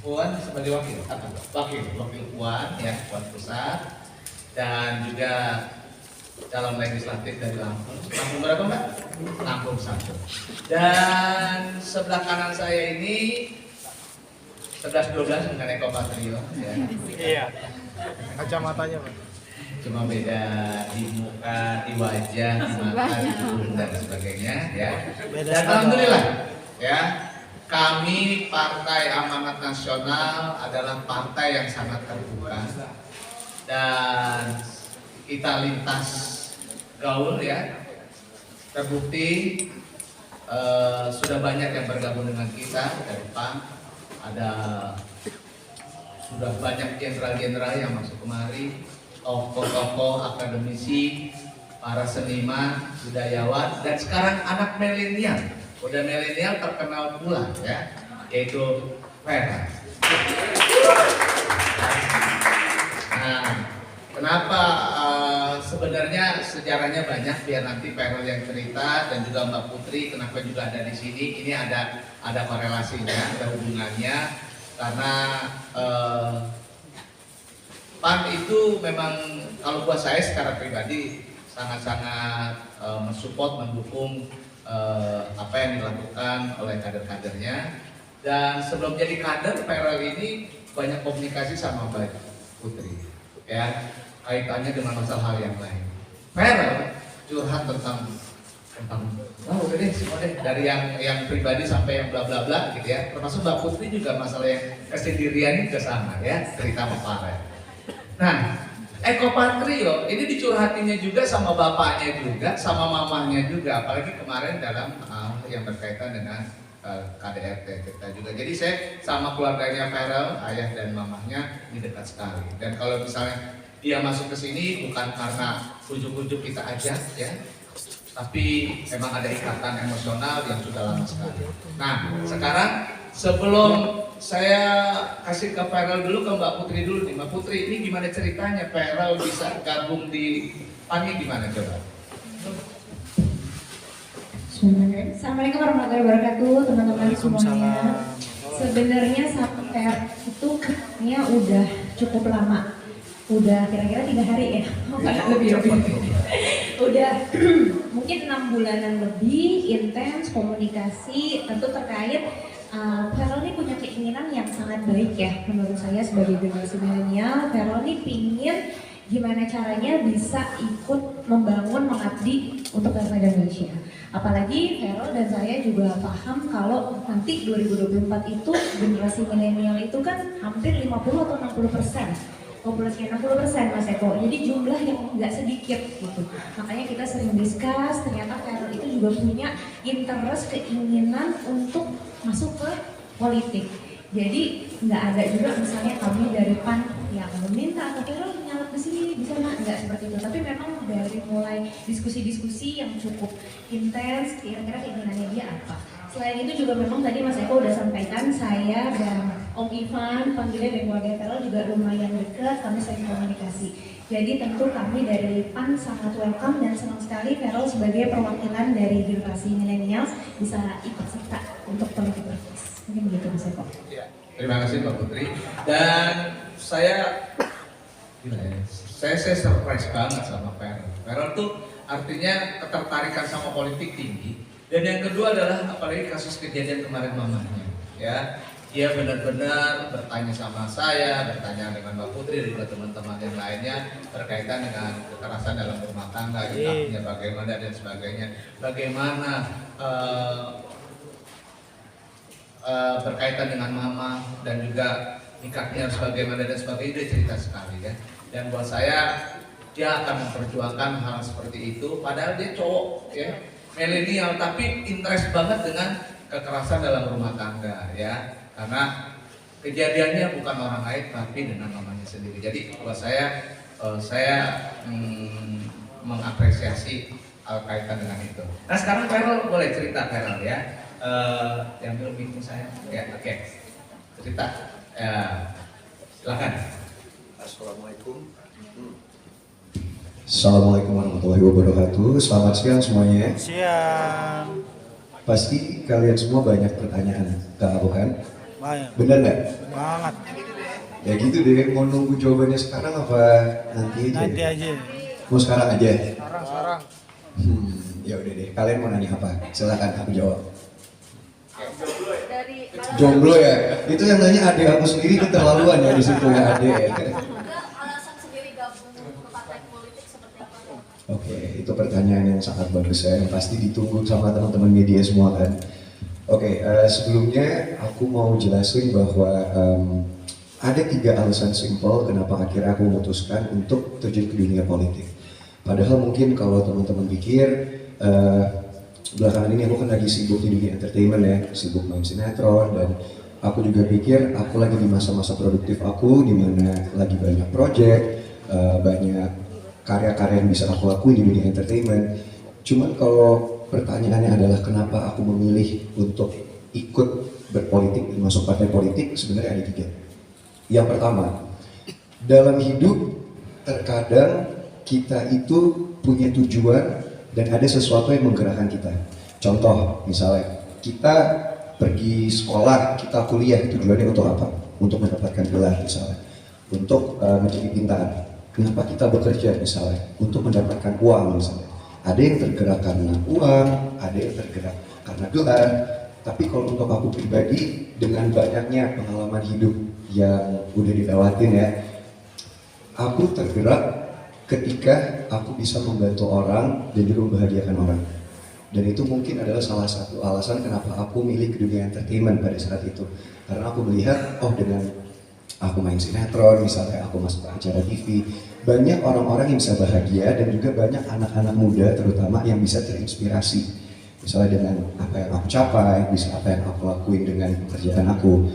Puan sebagai wakil, wakil Puan ya, Puan Pusat, dan juga calon legislatif dari Lampung. Lampung berapa Mbak? Lampung 1. Dan sebelah kanan saya ini 11-12 dengan Eko Patrio ya. Iya. Kacamatanya Pak. Cuma beda di muka, di wajah, di mata, di hidung dan sebagainya ya. Dan alhamdulillah ya, kami Partai Amanat Nasional adalah partai yang sangat terbuka dan kita lintas gaul ya. Terbukti sudah banyak yang bergabung dengan kita dari PAN. Ada sudah banyak jenderal-jenderal yang masuk kemari, tokoh-tokoh akademisi, para seniman, budayawan, dan sekarang anak milenial. Udah milenial terkenal pula ya, yaitu Vera. Nah, kenapa sebenarnya sejarahnya banyak, biar nanti Vera yang cerita dan juga Mbak Putri kenapa juga ada di sini. Ini ada korelasinya, ada hubungannya karena PAN itu memang kalau buat saya secara pribadi sangat-sangat mensupport, mendukung apa yang dilakukan oleh kader-kadernya. Dan sebelum jadi kader, PRL ini banyak komunikasi sama Mbak Putri ya, kaitannya dengan masalah hal yang lain. PRL curhat tentang udah deh semua deh, dari yang pribadi sampai yang bla bla bla gitu ya, termasuk Mbak Putri juga masalah yang kesendirian juga sama ya, cerita sama PRL. Nah, Eko Patrio ini dicurhatinya juga sama bapaknya juga, sama mamahnya juga, apalagi kemarin dalam hal yang berkaitan dengan KDRT kita juga. Jadi saya sama keluarganya Farel, ayah dan mamahnya ini dekat sekali. Dan kalau misalnya dia masuk ke sini bukan karena ujuk-ujuk kita ajak ya, tapi memang ada ikatan emosional yang sudah lama sekali. Nah, sekarang sebelum saya kasih ke Farel dulu, ke Mbak Putri dulu nih. Mbak Putri, ini gimana ceritanya Farel bisa gabung di PAN, gimana coba? Assalamualaikum warahmatullahi wabarakatuh, teman-teman semuanya. Sebenarnya sampai itu kayaknya udah cukup lama, udah kira-kira 3 hari ya, lebih. Udah mungkin 6 bulanan lebih intens komunikasi, tentu terkait Farel ini punya keinginan yang sangat baik ya menurut saya sebagai generasi milenial. Farel ini pingin gimana caranya bisa ikut membangun, mengabdi untuk bangsa Indonesia. Apalagi Farel dan saya juga paham kalau nanti 2024 itu generasi milenial itu kan hampir 50 atau 60%. Populasinya 60% Mas Eko, jadi jumlah yang nggak sedikit gitu. Makanya kita sering discuss, ternyata Farel itu juga punya interest, keinginan untuk masuk ke politik. Jadi nggak ada juga misalnya kami dari PAN yang meminta atau Farel nyalek di sini bisa nggak seperti itu. Tapi memang dari mulai diskusi-diskusi yang cukup intens, kira-kira keinginannya dia apa. Selain itu juga memang tadi Mas Eko udah sampaikan, saya dan Om Ivan, panggilnya dari keluarga Farel juga lumayan dekat, kami sering komunikasi. Jadi tentu kami dari PAN sangat welcome dan senang sekali Farel sebagai perwakilan dari generasi milenial bisa ikut serta untuk politik praktis. Mungkin begitu Mas Eko. Ya, terima kasih Mbak Putri. Dan saya surprise banget sama Farel. Farel tuh artinya ketertarikan sama politik tinggi. Dan yang kedua adalah apalagi kasus kejadian kemarin mamanya, ya, dia benar-benar bertanya sama saya, bertanya dengan Mbak Putri dan juga teman-teman yang lainnya berkaitan dengan kekerasan dalam rumah tangga, sikapnya bagaimana dan sebagainya, bagaimana berkaitan dengan mama dan juga nikahnya harus bagaimana dan sebagainya. Dia cerita sekali ya. Dan buat saya dia akan memperjuangkan hal seperti itu, padahal dia cowok ya, milenial, tapi interest banget dengan kekerasan dalam rumah tangga ya, karena kejadiannya bukan orang lain tapi dengan mamanya sendiri. Jadi buat saya mengapresiasi kaitan dengan itu. Nah sekarang Farel boleh cerita Farel ya, yang belum meeting saya ya, oke. Cerita ya, silakan. Assalamualaikum warahmatullahi wabarakatuh. Selamat siang semuanya. Siang. Pasti kalian semua banyak pertanyaan ke aku kan? Banyak. Bener nggak? Banget. Ya gitu deh, mau nunggu jawabannya sekarang apa nanti aja? Nanti aja. Mau sekarang aja? Sekarang. Ya udah deh, kalian mau nanya apa? Silakan aku jawab. Jomblo ya? Itu yang nanya adik aku sendiri keterlaluan ya di situ ya adik. Alasan sendiri gabung ke partai politik seperti apa? Oke, itu pertanyaan yang sangat bagus ya, yang pasti ditunggu sama teman-teman media semua kan. Oke, sebelumnya aku mau jelasin bahwa ada 3 alasan simpel kenapa akhirnya aku memutuskan untuk terjun ke dunia politik. Padahal mungkin kalau teman-teman pikir belakangan ini aku kan lagi sibuk di dunia entertainment ya, sibuk main sinetron, dan aku juga pikir aku lagi di masa-masa produktif aku, di mana lagi banyak project, banyak karya-karya yang bisa aku lakuin di dunia entertainment. Cuman kalau pertanyaannya adalah kenapa aku memilih untuk ikut berpolitik dan masuk partai politik, sebenarnya ada 3. Yang pertama, dalam hidup terkadang kita itu punya tujuan dan ada sesuatu yang menggerakkan kita. Contoh, misalnya kita pergi sekolah, kita kuliah, tujuannya untuk apa? Untuk mendapatkan gelar misalnya, untuk menjadi pintar. Kenapa kita bekerja misalnya? Untuk mendapatkan uang misalnya. Ada yang tergerak karena uang, ada yang tergerak karena gelar. Tapi kalau untuk aku pribadi, dengan banyaknya pengalaman hidup yang udah dilewatin ya, aku tergerak ketika aku bisa membantu orang dan juga membahagiakan orang. Dan itu mungkin adalah salah satu alasan kenapa aku milih ke dunia entertainment pada saat itu. Karena aku melihat, oh dengan aku main sinetron, misalnya aku masuk ke acara TV, banyak orang-orang yang bisa bahagia dan juga banyak anak-anak muda terutama yang bisa terinspirasi. Misalnya dengan apa yang aku capai, bisa apa yang aku lakuin dengan pekerjaan aku.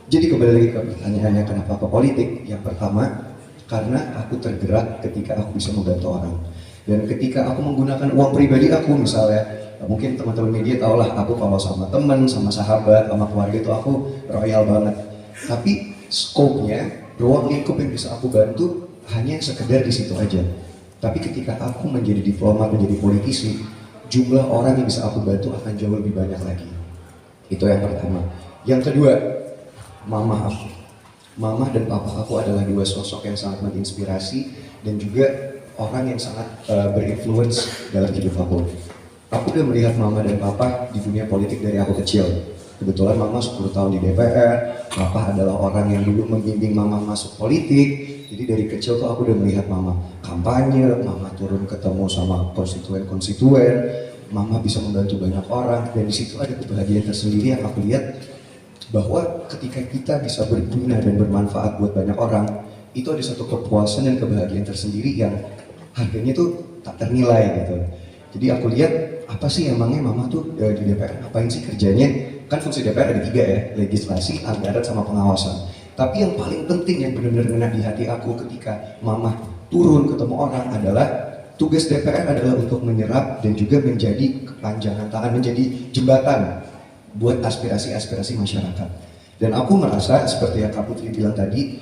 Jadi kembali lagi ke pertanyaannya kenapa ke politik. Yang pertama, karena aku tergerak ketika aku bisa membantu orang. Dan ketika aku menggunakan uang pribadi aku, misalnya mungkin teman-teman media tau lah, aku kalau sama teman, sama sahabat, sama keluarga itu aku royal banget. Tapi scope-nya, ruang lingkup yang bisa aku bantu hanya sekedar di situ aja. Tapi ketika aku menjadi diplomat, menjadi politisi, jumlah orang yang bisa aku bantu akan jauh lebih banyak lagi. Itu yang pertama. Yang kedua, mama aku. Mama dan papa aku adalah 2 sosok yang sangat menginspirasi dan juga orang yang sangat berinfluence dalam hidup aku. Aku udah melihat mama dan papa di dunia politik dari aku kecil. Kebetulan mama 10 tahun di DPR, papa adalah orang yang dulu membimbing mama masuk politik. Jadi dari kecil tuh aku udah melihat mama kampanye, mama turun ketemu sama konstituen-konstituen, mama bisa membantu banyak orang, dan di situ ada kebahagiaan tersendiri yang aku lihat bahwa ketika kita bisa berguna dan bermanfaat buat banyak orang, itu ada satu kepuasan dan kebahagiaan tersendiri yang harganya tuh tak ternilai gitu. Jadi aku lihat apa sih emangnya mama tuh di DPR ngapain sih kerjanya? Kan fungsi DPR ada 3 ya, legislasi, anggaran, sama pengawasan. Tapi yang paling penting yang benar-benar ngena di hati aku ketika mama turun ketemu orang adalah tugas DPR adalah untuk menyerap dan juga menjadi kepanjangan tangan, menjadi jembatan buat aspirasi-aspirasi masyarakat. Dan aku merasa seperti yang Kak Putri bilang tadi,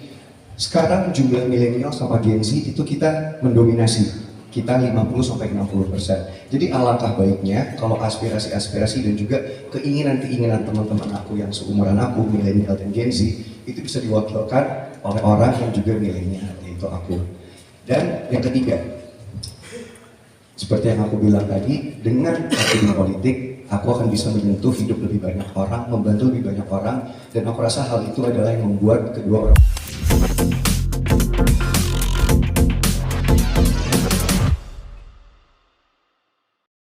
sekarang jumlah milenial sama Gen Z itu kita mendominasi. Kita 50-60%. Jadi alangkah baiknya kalau aspirasi-aspirasi dan juga keinginan-keinginan teman-teman aku yang seumuran aku, milenial dan Gen Z, itu bisa diwakilkan oleh orang yang juga milenial, yaitu aku. Dan yang ketiga, seperti yang aku bilang tadi, dengan aku di politik, aku akan bisa menyentuh hidup lebih banyak orang, membantu lebih banyak orang, dan aku rasa hal itu adalah yang membuat kedua orang